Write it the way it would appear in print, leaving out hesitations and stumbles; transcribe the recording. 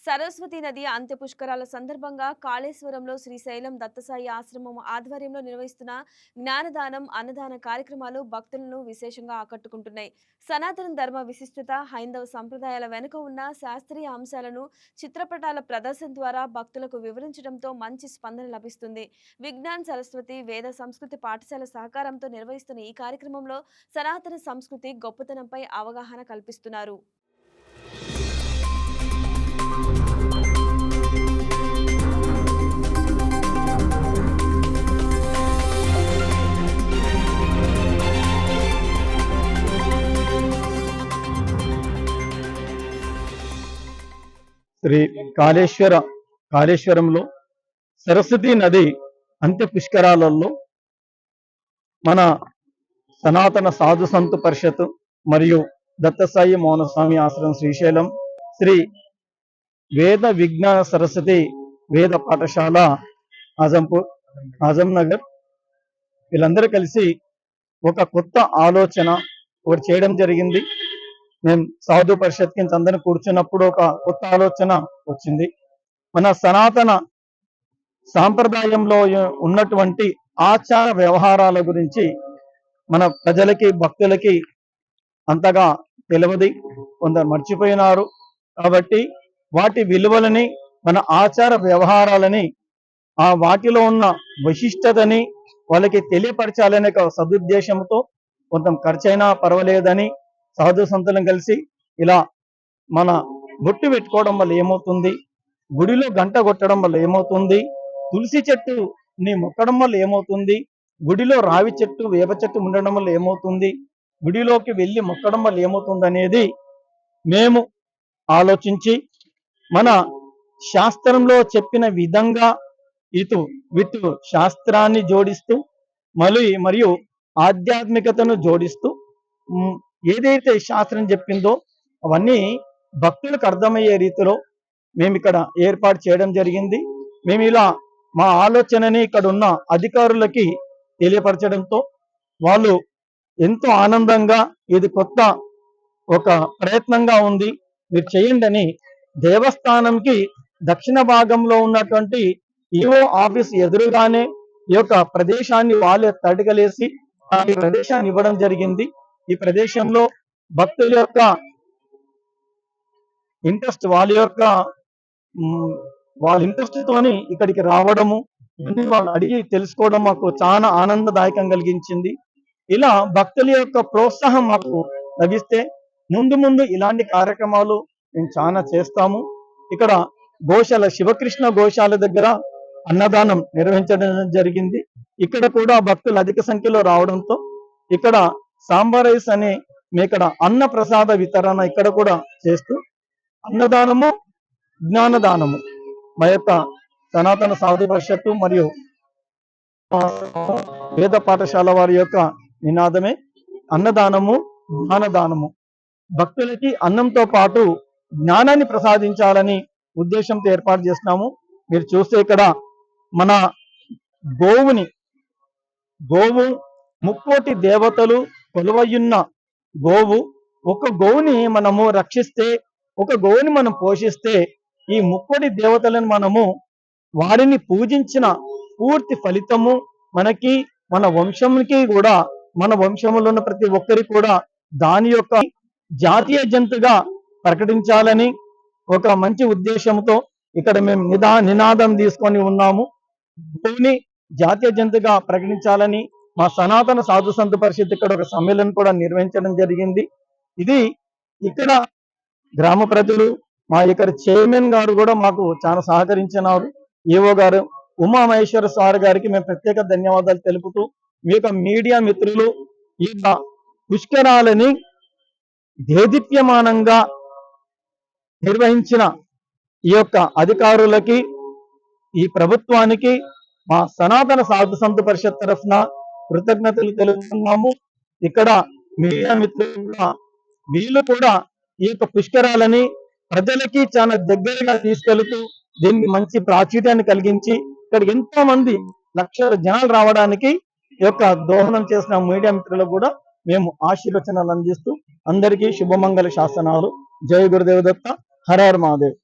సరస్వతి నది అంత్య పుష్కరాల సందర్భంగా కాళేశ్వరంలో శ్రీశైలం దత్తసాయి ఆశ్రమం ఆధ్వర్యంలో నిర్వహిస్తున్న జ్ఞానదానం అన్నదాన కార్యక్రమాలు భక్తులను విశేషంగా ఆకట్టుకుంటున్నాయి. సనాతన ధర్మ విశిష్టత, హైందవ సంప్రదాయాల వెనుక ఉన్న శాస్త్రీయ అంశాలను చిత్రపటాల ప్రదర్శన ద్వారా భక్తులకు వివరించడంతో మంచి స్పందన లభిస్తుంది. విజ్ఞాన్ సరస్వతి వేద సంస్కృతి పాఠశాల సహకారంతో నిర్వహిస్తున్న ఈ కార్యక్రమంలో సనాతన సంస్కృతి గొప్పతనంపై అవగాహన కల్పిస్తున్నారు. శ్రీ కాళేశ్వరంలో సరస్వతి నది అంత్య పుష్కరాలలో మన సనాతన సాధు సంతు పరిషత్ మరియు దత్తసాయి మౌనస్వామి ఆశ్రమం శ్రీశైలం శ్రీ వేద విజ్ఞాన సరస్వతి వేద పాఠశాల ఆజం నగర్ వీళ్ళందరూ కలిసి ఒక కొత్త ఆలోచన ఒకటి చేయడం జరిగింది. మేము సాధు పరిషత్ కింద అందరిని కూర్చున్నప్పుడు ఒక కొత్త ఆలోచన వచ్చింది. మన సనాతన సాంప్రదాయంలో ఉన్నటువంటి ఆచార వ్యవహారాల గురించి మన ప్రజలకి భక్తులకి అంతగా తెలియదు, కొందరు మర్చిపోయినారు. కాబట్టి వాటి విలువలని మన ఆచార వ్యవహారాలని వాటిలో ఉన్న విశిష్టతని వాళ్ళకి తెలియపరచాలనే ఒక సదుద్దేశంతో కొంత ఖర్చైనా పర్వాలేదని సాధు సంతులను కలిసి ఇలా మన బొట్టు పెట్టుకోవడం వల్ల ఏమవుతుంది, గుడిలో గంట కొట్టడం వల్ల ఏమవుతుంది, తులసి చెట్టుని మొక్కడం వల్ల ఏమవుతుంది, గుడిలో రావి చెట్టు వేప చెట్టు ఉండడం వల్ల ఏమవుతుంది, గుడిలోకి వెళ్ళి మొక్కడం వల్ల ఏమవుతుంది అనేది మేము ఆలోచించి మన శాస్త్రంలో చెప్పిన విధంగా విత్ శాస్త్రాన్ని జోడిస్తూ మరియు ఆధ్యాత్మికతను జోడిస్తూ ఏదైతే శాస్త్రం చెప్పిందో అవన్నీ భక్తులకు అర్థమయ్యే రీతిలో మేము ఇక్కడ ఏర్పాటు చేయడం జరిగింది. మేము ఇలా మా ఆలోచనని ఇక్కడ ఉన్న అధికారులకి తెలియపరచడంతో వాళ్ళు ఎంతో ఆనందంగా ఇది కొత్త ఒక ప్రయత్నంగా ఉంది, మీరు చేయండి అని దేవస్థానంకి దక్షిణ భాగంలో ఉన్నటువంటి ఈఓ ఆఫీస్ ఎదురుగానే ఈ యొక్క ప్రదేశాన్ని వాళ్ళే తడిగలేసి ఈ ప్రదేశాన్ని ఇవ్వడం జరిగింది. ఈ ప్రదేశంలో భక్తుల యొక్క ఇంట్రెస్ట్ వాళ్ళ ఇంట్రెస్ట్ తోని ఇక్కడికి రావడము, వాళ్ళు అడిగి తెలుసుకోవడం మాకు చాలా ఆనందదాయకం కలిగించింది. ఇలా భక్తుల యొక్క ప్రోత్సాహం మాకు లభిస్తే ముందు ఇలాంటి కార్యక్రమాలు మేము చాలా చేస్తాము. ఇక్కడ గోశాల శివకృష్ణ గోశాల దగ్గర అన్నదానం నిర్వహించడం జరిగింది. ఇక్కడ కూడా భక్తులు అధిక సంఖ్యలో రావడంతో ఇక్కడ సాంబార్ రైస్ అనే ఇక్కడ అన్న ప్రసాద వితరణ ఇక్కడ కూడా చేస్తూ అన్నదానము జ్ఞానదానము మా యొక్క సనాతన సాధు పరిషత్తు మరియు వేద పాఠశాల వారి యొక్క నినాదమే అన్నదానము జ్ఞానదానము. భక్తులకి అన్నంతో పాటు జ్ఞానాన్ని ప్రసాదించాలని ఉద్దేశంతో ఏర్పాటు చేస్తున్నాము. మీరు చూస్తే ఇక్కడ మన గోవు ముక్కోటి దేవతలు కొలువయున్న గోవు, ఒక గోవుని మనము రక్షిస్తే, ఒక గోవుని మనం పోషిస్తే ఈ ముక్కోటి దేవతలను మనము వారిని పూజించిన పూర్తి ఫలితము మనకి మన వంశంకి కూడా, మన వంశంలో ఉన్న ప్రతి ఒక్కరికి కూడా దాని యొక్క జాతీయ జంతుగా ప్రకటించాలని ఒక మంచి ఉద్దేశంతో ఇక్కడ మేము నినాదం తీసుకొని ఉన్నాము. గోవుని జాతీయ జంతుగా ప్రకటించాలని మా సనాతన సాధు సంతు పరిషత్ ఇక్కడ ఒక సమ్మేళనం కూడా నిర్వహించడం జరిగింది. ఇది ఇక్కడ గ్రామ ప్రజలు, మా ఇక్కడ చైర్మన్ గారు కూడా మాకు చాలా సహకరించినారు. ఈవో గారు ఉమామహేశ్వర సార్ గారికి మేము ప్రత్యేక ధన్యవాదాలు తెలుపుతూ, మీ యొక్క మీడియా మిత్రులు ఈ పుష్కరాలని దేదీప్యమానంగా నిర్వహించిన ఈ యొక్క అధికారులకి, ఈ ప్రభుత్వానికి మా సనాతన సాధు సంతు పరిషత్ తరఫున కృతజ్ఞతలు తెలుపుతున్నాము. ఇక్కడ మీడియా మిత్రులు వీళ్ళు కూడా ఈ యొక్క పుష్కరాలని ప్రజలకి చాలా దగ్గరగా తీసుకెళ్తూ దీనికి మంచి ప్రాచుర్యాన్ని కలిగించి ఇక్కడ ఎంతో మంది లక్షల జనాలు రావడానికి ఈ యొక్క దోహదం చేసిన మీడియా మిత్రులకు కూడా మేము ఆశీర్వచనాలు అందిస్తూ అందరికీ శుభమంగళ శాసనాలు. జయ గురుదేవ దత్త. హర హర మహాదేవ్.